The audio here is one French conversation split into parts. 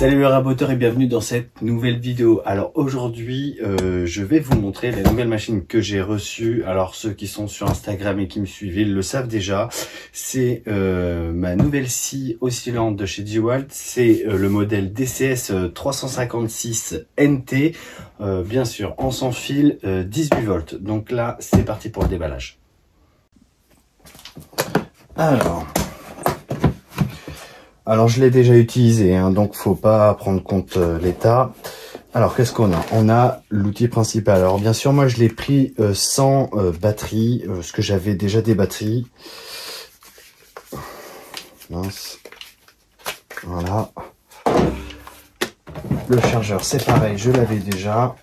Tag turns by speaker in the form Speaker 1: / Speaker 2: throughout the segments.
Speaker 1: Salut les raboteurs et bienvenue dans cette nouvelle vidéo. Alors aujourd'hui je vais vous montrer la nouvelle machine que j'ai reçue. Alors ceux qui sont sur Instagram et qui me suivent, ils le savent déjà. C'est ma nouvelle scie oscillante de chez DeWalt. C'est le modèle DCS 356 NT. Bien sûr en sans fil 18 volts. Donc là c'est parti pour le déballage. Alors je l'ai déjà utilisé, hein, donc faut pas prendre compte l'état. Alors qu'est-ce qu'on a? On a l'outil principal. Alors bien sûr moi je l'ai pris sans batterie, parce que j'avais déjà des batteries. Mince. Voilà. Le chargeur c'est pareil, je l'avais déjà.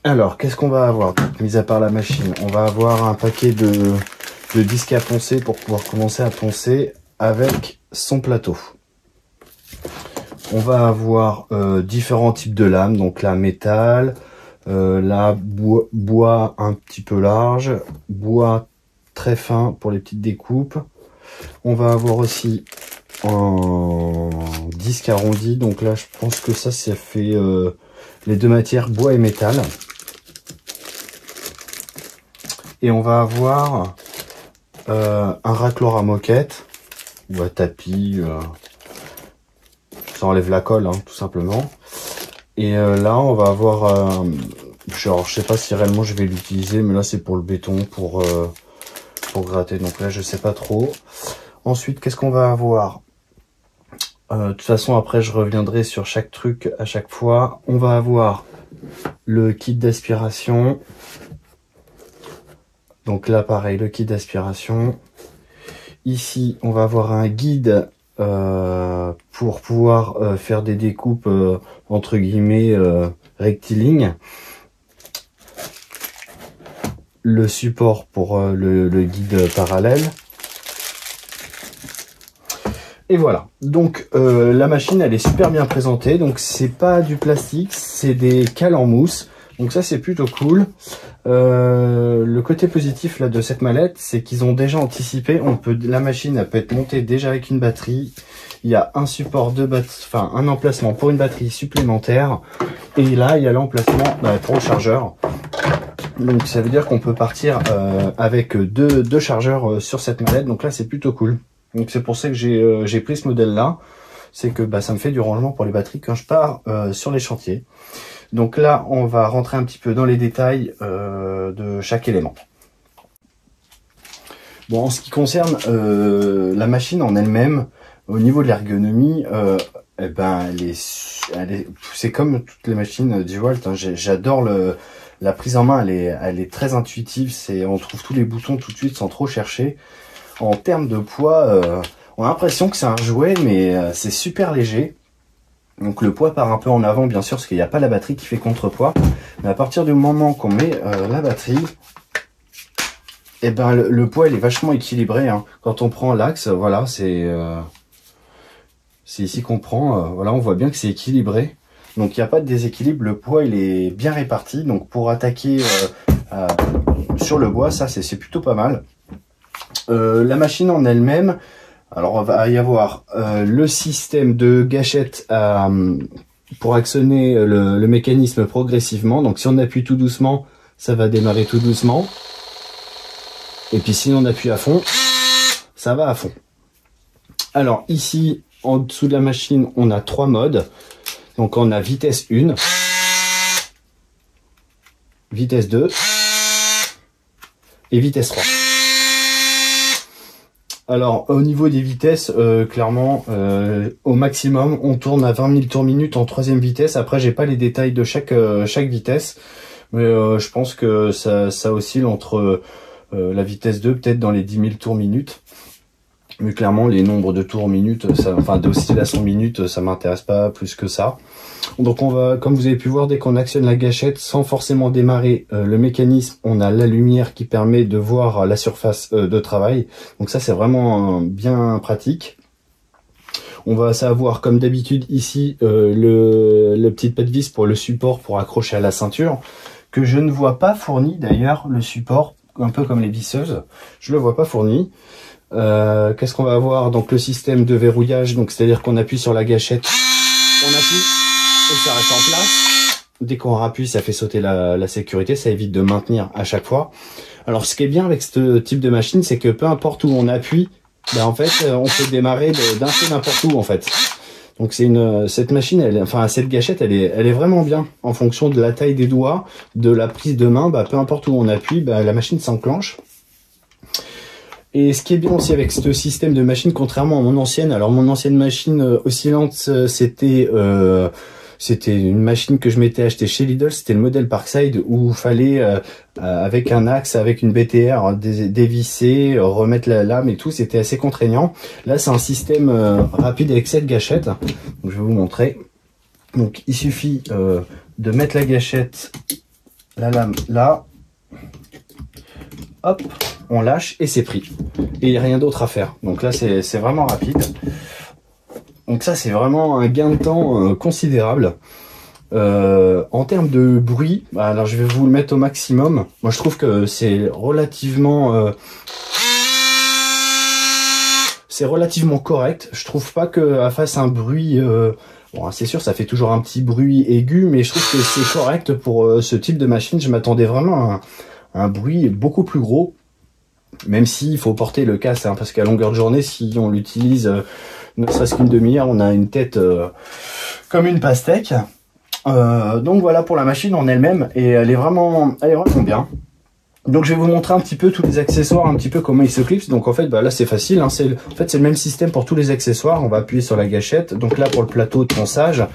Speaker 1: Alors qu'est-ce qu'on va avoir? Mis à part la machine, on va avoir un paquet de disques à poncer pour pouvoir commencer à poncer avec son plateau. On va avoir différents types de lames, donc la métal, la bois un petit peu large, bois très fin pour les petites découpes. On va avoir aussi un disque arrondi, donc là je pense que ça fait les deux matières, bois et métal. Et on va avoir un racloir à moquette ou à tapis, ça enlève la colle, hein, tout simplement. Et là on va avoir genre je sais pas si réellement je vais l'utiliser, mais là c'est pour le béton, pour gratter, donc là je sais pas trop. Ensuite qu'est-ce qu'on va avoir? De toute façon après je reviendrai sur chaque truc à chaque fois. On va avoir le kit d'aspiration, donc là pareil, le kit d'aspiration. Ici, on va avoir un guide pour pouvoir faire des découpes entre guillemets rectilignes. Le support pour le guide parallèle. Et voilà. Donc la machine, elle est super bien présentée. Donc c'est pas du plastique, c'est des cales en mousse. Donc ça c'est plutôt cool. Le côté positif là de cette mallette, c'est qu'ils ont déjà anticipé. La machine elle peut être montée déjà avec une batterie. Il y a un support de enfin un emplacement pour une batterie supplémentaire. Et là il y a l'emplacement pour le chargeur. Donc ça veut dire qu'on peut partir avec deux chargeurs sur cette mallette. Donc là c'est plutôt cool. Donc c'est pour ça que j'ai pris ce modèle là. C'est que ça me fait du rangement pour les batteries quand je pars sur les chantiers. Donc là, on va rentrer un petit peu dans les détails de chaque élément. Bon, en ce qui concerne la machine en elle-même, au niveau de l'ergonomie, c'est comme toutes les machines DeWalt. Hein, j'adore la prise en main, elle est très intuitive. On trouve tous les boutons tout de suite sans trop chercher. En termes de poids, on a l'impression que c'est un jouet, mais c'est super léger. Donc le poids part un peu en avant bien sûr parce qu'il n'y a pas la batterie qui fait contrepoids. Mais à partir du moment qu'on met la batterie, le poids il est vachement équilibré. Hein. Quand on prend l'axe, voilà, c'est ici qu'on prend, voilà, on voit bien que c'est équilibré. Donc il n'y a pas de déséquilibre, le poids il est bien réparti. Donc pour attaquer sur le bois, ça c'est plutôt pas mal. La machine en elle-même, alors, on va y avoir le système de gâchette pour actionner le mécanisme progressivement. Donc, si on appuie tout doucement, ça va démarrer tout doucement. Et puis, si on appuie à fond, ça va à fond. Alors, ici, en dessous de la machine, on a 3 modes. Donc, on a vitesse 1, vitesse 2 et vitesse 3. Alors au niveau des vitesses, clairement au maximum on tourne à 20 000 tours minute en 3e vitesse. Après j'ai pas les détails de chaque vitesse, mais je pense que ça oscille entre la vitesse 2 peut-être dans les 10 000 tours minute. Mais clairement les nombres de tours minute, enfin d'oscillation minute, ça m'intéresse pas plus que ça. Donc on va, comme vous avez pu voir, dès qu'on actionne la gâchette sans forcément démarrer le mécanisme, on a la lumière qui permet de voir la surface de travail. Donc ça c'est vraiment bien pratique. On va savoir comme d'habitude ici le petit pas de vis pour le support pour accrocher à la ceinture, que je ne vois pas fourni d'ailleurs, le support, un peu comme les visseuses, je le vois pas fourni. Qu'est-ce qu'on va avoir? Donc le système de verrouillage, donc c'est-à-dire qu'on appuie sur la gâchette on appuie et ça reste en place. Dès qu'on rappuie, ça fait sauter la sécurité, ça évite de maintenir à chaque fois. Alors ce qui est bien avec ce type de machine, c'est que peu importe où on appuie, ben en fait on peut démarrer d'un peu n'importe où en fait. Donc c'est cette machine, enfin cette gâchette, elle est vraiment bien en fonction de la taille des doigts, de la prise de main. Peu importe où on appuie, la machine s'enclenche. Et ce qui est bien aussi avec ce système de machine, contrairement à mon ancienne, alors mon ancienne machine oscillante, c'était une machine que je m'étais achetée chez Lidl, c'était le modèle Parkside où il fallait avec un axe, avec une BTR dévisser, remettre la lame et tout, c'était assez contraignant. Là c'est un système rapide avec cette gâchette, donc, je vais vous montrer. Donc il suffit de mettre la gâchette, la lame là, hop, on lâche et c'est pris. Et il n'y a rien d'autre à faire. Donc là c'est vraiment rapide. Donc ça c'est vraiment un gain de temps considérable. En termes de bruit, alors je vais vous le mettre au maximum. Moi je trouve que c'est relativement correct. Je trouve pas que fasse un bruit. Bon, c'est sûr, ça fait toujours un petit bruit aigu, mais je trouve que c'est correct pour ce type de machine. Je m'attendais vraiment à un bruit beaucoup plus gros, même s'il faut porter le casque, hein, parce qu'à longueur de journée, si on l'utilise ne serait-ce qu'une demi-heure, on a une tête comme une pastèque. Donc voilà pour la machine en elle-même, et elle est vraiment bien. Donc je vais vous montrer un petit peu tous les accessoires, un petit peu comment ils se clipsent. Donc en fait là c'est facile, hein, c'est le même système pour tous les accessoires. On va appuyer sur la gâchette. Donc là pour le plateau de ponçage,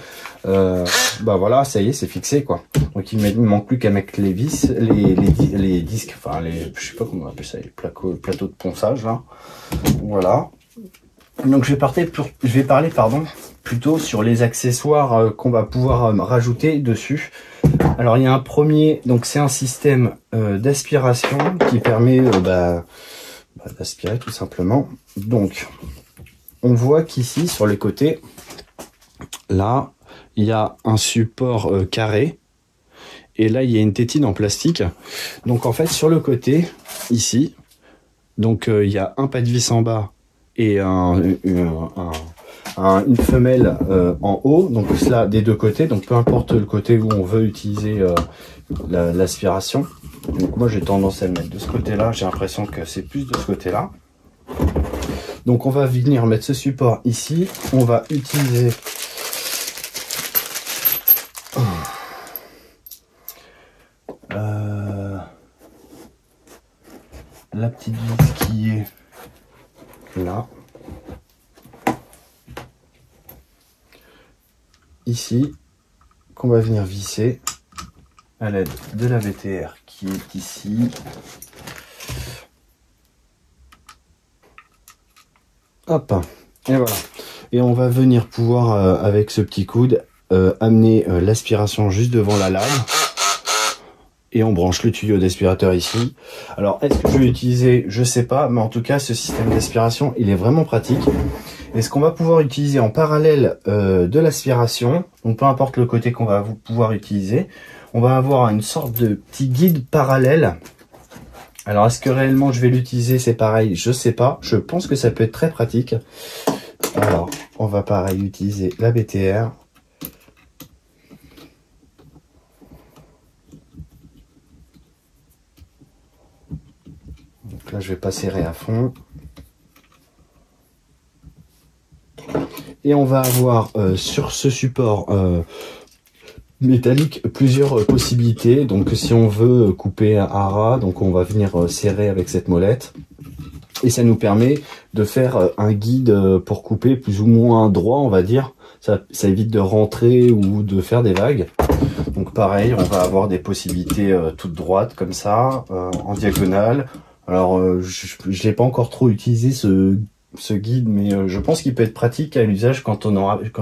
Speaker 1: voilà, ça y est, c'est fixé quoi. Donc il ne manque plus qu'à mettre les vis, les disques, enfin je sais pas comment on appelle ça, les plateaux de ponçage là. Voilà. Donc je vais parler plutôt sur les accessoires qu'on va pouvoir rajouter dessus. Alors il y a un premier, donc c'est un système d'aspiration qui permet d'aspirer tout simplement. Donc on voit qu'ici sur les côtés, là il y a un support carré et là il y a une tétine en plastique. Donc en fait sur le côté ici, donc il y a un pas de vis en bas et une femelle en haut, donc cela des deux côtés, donc peu importe le côté où on veut utiliser l'aspiration. Donc moi j'ai tendance à le mettre de ce côté là, j'ai l'impression que c'est plus de ce côté là. Donc on va venir mettre ce support ici, on va utiliser la petite vis qui est là, ici, qu'on va venir visser à l'aide de la BTR qui est ici. Hop, et voilà. Et on va venir pouvoir, avec ce petit coude, amener l'aspiration juste devant la lame. Et on branche le tuyau d'aspirateur ici. Alors, est-ce que je vais l'utiliser? Je sais pas, mais en tout cas, ce système d'aspiration, il est vraiment pratique. Et ce qu'on va pouvoir utiliser en parallèle de l'aspiration, donc peu importe le côté qu'on va pouvoir utiliser, on va avoir une sorte de petit guide parallèle. Alors, est-ce que réellement je vais l'utiliser? C'est pareil, je sais pas. Je pense que ça peut être très pratique. Alors, on va pareil utiliser la BTR. Donc là, je vais pas serrer à fond. Et on va avoir sur ce support métallique plusieurs possibilités. Donc si on veut couper à ras, donc on va venir serrer avec cette molette. Et ça nous permet de faire un guide pour couper plus ou moins droit, on va dire. Ça évite de rentrer ou de faire des vagues. Donc pareil, on va avoir des possibilités toutes droites comme ça, en diagonale. Alors je l'ai pas encore trop utilisé ce guide, mais je pense qu'il peut être pratique à l'usage quand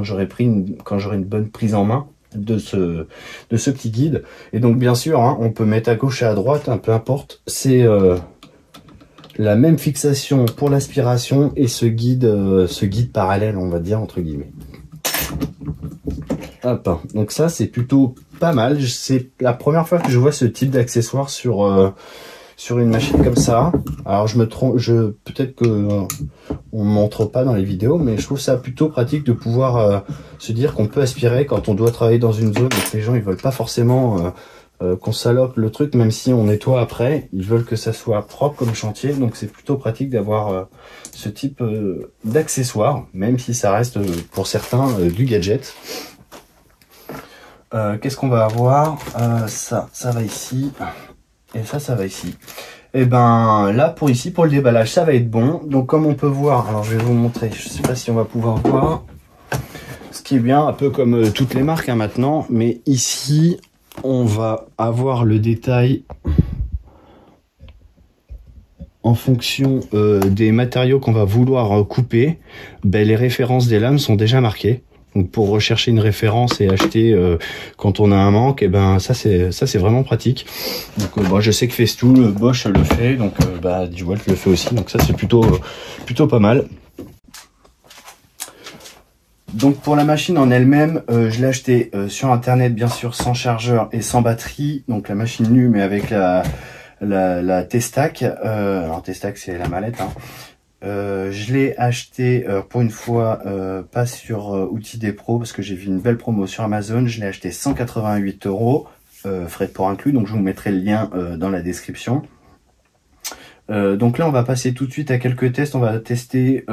Speaker 1: j'aurai une bonne prise en main de ce petit guide. Et donc bien sûr, hein, on peut mettre à gauche et à droite, hein, peu importe. C'est la même fixation pour l'aspiration et ce guide parallèle, on va dire entre guillemets. Hop, donc ça c'est plutôt pas mal. C'est la première fois que je vois ce type d'accessoire sur sur une machine comme ça. Alors je me trompe, peut-être que on montre pas dans les vidéos, mais je trouve ça plutôt pratique de pouvoir se dire qu'on peut aspirer quand on doit travailler dans une zone et que les gens ils veulent pas forcément qu'on salope le truc, même si on nettoie après, ils veulent que ça soit propre comme chantier, donc c'est plutôt pratique d'avoir ce type d'accessoire, même si ça reste pour certains du gadget. Qu'est-ce qu'on va avoir? Ça va ici, et ça va ici. Et ben là pour ici, pour le déballage, ça va être bon. Donc comme on peut voir, alors je vais vous montrer, je sais pas si on va pouvoir voir, ce qui est bien, un peu comme toutes les marques hein, maintenant, mais ici on va avoir le détail en fonction des matériaux qu'on va vouloir couper. Ben, les références des lames sont déjà marquées. Donc pour rechercher une référence et acheter quand on a un manque, et ben ça c'est vraiment pratique. Donc bon, je sais que Festool, Bosch le fait, donc DeWalt le fait aussi, donc ça c'est plutôt pas mal. Donc pour la machine en elle-même, je l'ai acheté sur internet bien sûr, sans chargeur et sans batterie. Donc la machine nue mais avec la T-Stack. Alors T-Stack c'est la mallette. Hein. Je l'ai acheté pour une fois pas sur Outils des Pros parce que j'ai vu une belle promo sur Amazon. Je l'ai acheté 188 €, frais de port inclus, donc je vous mettrai le lien dans la description. Donc là on va passer tout de suite à quelques tests. On va tester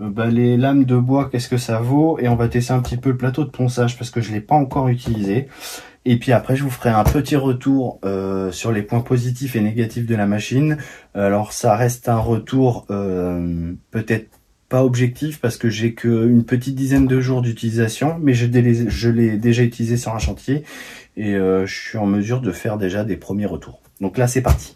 Speaker 1: les lames de bois, qu'est-ce que ça vaut, et on va tester un petit peu le plateau de ponçage parce que je l'ai pas encore utilisé. Et puis après je vous ferai un petit retour sur les points positifs et négatifs de la machine. Alors ça reste un retour peut-être pas objectif parce que j'ai qu'une petite dizaine de jours d'utilisation, mais je l'ai déjà utilisé sur un chantier et je suis en mesure de faire déjà des premiers retours. Donc là c'est parti.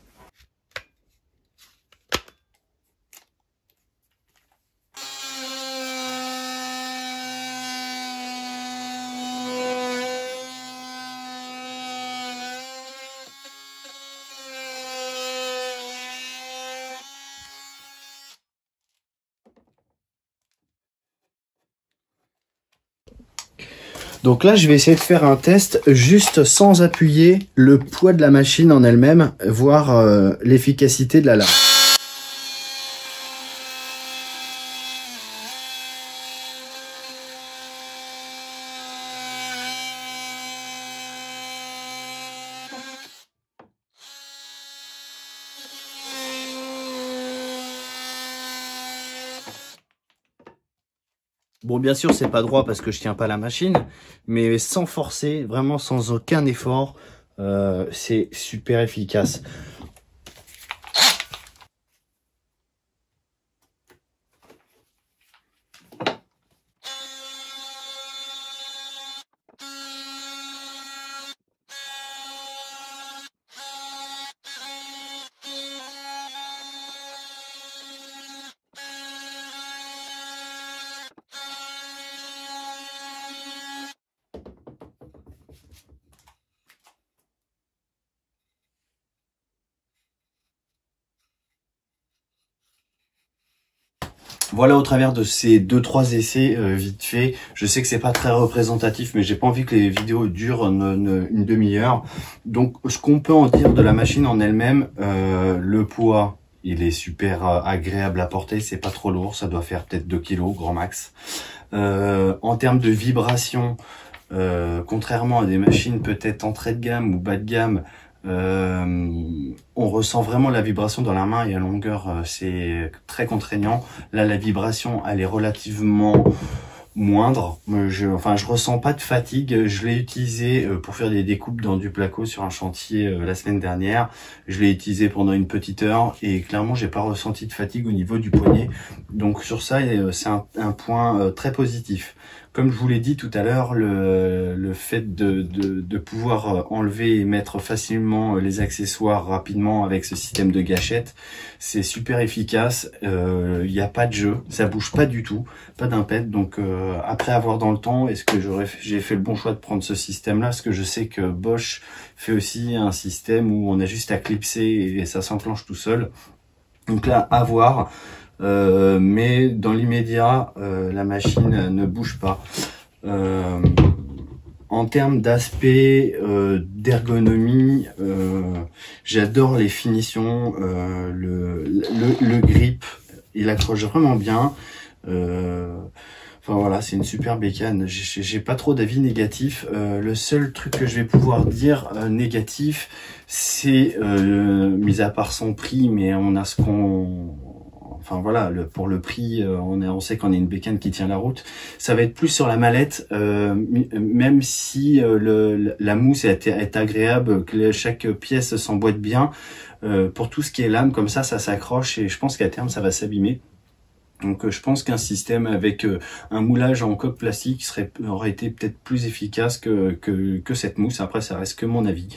Speaker 1: Donc là, je vais essayer de faire un test juste sans appuyer le poids de la machine en elle-même, voir l'efficacité de la lame. Bon, bien sûr, c'est pas droit parce que je tiens pas la machine, mais sans forcer, vraiment sans aucun effort, c'est super efficace. Voilà au travers de ces 2-3 essais vite fait. Je sais que c'est pas très représentatif, mais j'ai pas envie que les vidéos durent une demi-heure. Donc ce qu'on peut en dire de la machine en elle-même, le poids, il est super agréable à porter, c'est pas trop lourd, ça doit faire peut-être 2 kg grand max. En termes de vibration, contrairement à des machines peut-être entrée de gamme ou bas de gamme, on ressent vraiment la vibration dans la main et à longueur, c'est très contraignant. Là, la vibration, elle est relativement moindre. Je ressens pas de fatigue. Je l'ai utilisé pour faire des découpes dans du placo sur un chantier la semaine dernière. Je l'ai utilisé pendant une petite heure et clairement, j'ai pas ressenti de fatigue au niveau du poignet. Donc sur ça, c'est un point très positif. Comme je vous l'ai dit tout à l'heure, le fait de pouvoir enlever et mettre facilement les accessoires rapidement avec ce système de gâchette, c'est super efficace. Il n'y a pas de jeu, ça bouge pas du tout, pas d'impète. Donc après avoir dans le temps, est-ce que j'ai fait le bon choix de prendre ce système-là? Parce que je sais que Bosch fait aussi un système où on a juste à clipser et ça s'enclenche tout seul. Donc là, à voir. Mais dans l'immédiat, la machine ne bouge pas. En termes d'aspect, d'ergonomie, j'adore les finitions, le grip, il accroche vraiment bien. Enfin voilà, c'est une super bécane. J'ai pas trop d'avis négatifs. Le seul truc que je vais pouvoir dire négatif, c'est mis à part son prix, mais on a ce qu'on, enfin voilà, pour le prix, on sait qu'on a une bécane qui tient la route. Ça va être plus sur la mallette, même si la mousse est agréable, que chaque pièce s'emboîte bien. Pour tout ce qui est lame, comme ça s'accroche et je pense qu'à terme ça va s'abîmer. Donc je pense qu'un système avec un moulage en coque plastique aurait été peut-être plus efficace que cette mousse. Après ça reste que mon avis.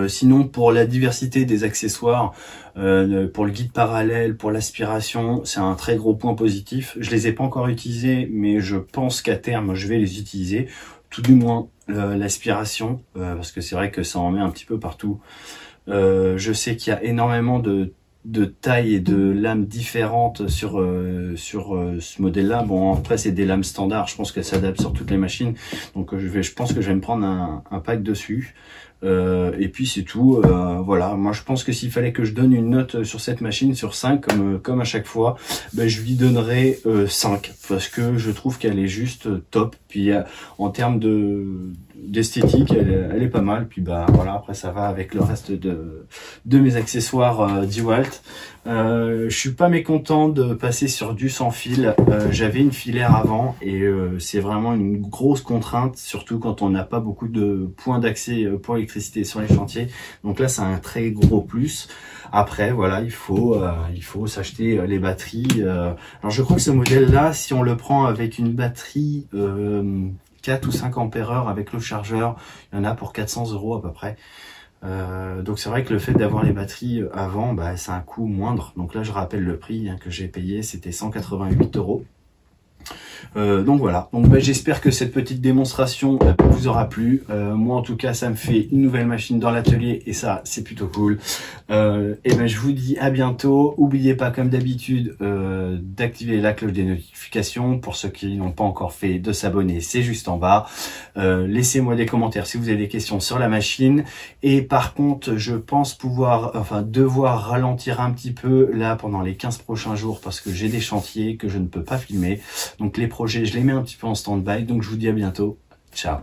Speaker 1: Sinon pour la diversité des accessoires, pour le guide parallèle, pour l'aspiration, c'est un très gros point positif. Je les ai pas encore utilisés, mais je pense qu'à terme je vais les utiliser. Tout du moins l'aspiration, parce que c'est vrai que ça en met un petit peu partout. Je sais qu'il y a énormément de tailles et de lames différentes sur ce modèle-là. Bon, après c'est des lames standards. Je pense qu'elles s'adaptent sur toutes les machines. Donc je pense que je vais me prendre un pack dessus. Et puis c'est tout. Voilà. Moi je pense que s'il fallait que je donne une note sur cette machine sur 5 comme à chaque fois, ben, je lui donnerais 5 parce que je trouve qu'elle est juste top. Puis en termes d'esthétique, elle est pas mal. Puis bah voilà, après ça va avec le reste de mes accessoires DeWalt. Je suis pas mécontent de passer sur du sans fil. J'avais une filaire avant et c'est vraiment une grosse contrainte, surtout quand on n'a pas beaucoup de points d'accès pour l'électricité sur les chantiers. Donc là c'est un très gros plus. Après voilà, il faut s'acheter les batteries. Alors je crois que ce modèle là, si on le prend avec une batterie 4 ou 5 ampères-heure avec le chargeur, il y en a pour 400 € à peu près. Donc c'est vrai que le fait d'avoir les batteries avant, bah, c'est un coût moindre. Donc là je rappelle le prix que j'ai payé, c'était 188 €. Donc voilà, donc bah, j'espère que cette petite démonstration vous aura plu. Moi en tout cas ça me fait une nouvelle machine dans l'atelier et ça c'est plutôt cool. Et ben je vous dis à bientôt. N'oubliez pas comme d'habitude d'activer la cloche des notifications. Pour ceux qui n'ont pas encore fait, de s'abonner, c'est juste en bas. Laissez-moi des commentaires si vous avez des questions sur la machine. Et par contre je pense devoir ralentir un petit peu là pendant les 15 prochains jours parce que j'ai des chantiers que je ne peux pas filmer. Donc les projets, je les mets un petit peu en stand-by. Donc je vous dis à bientôt. Ciao.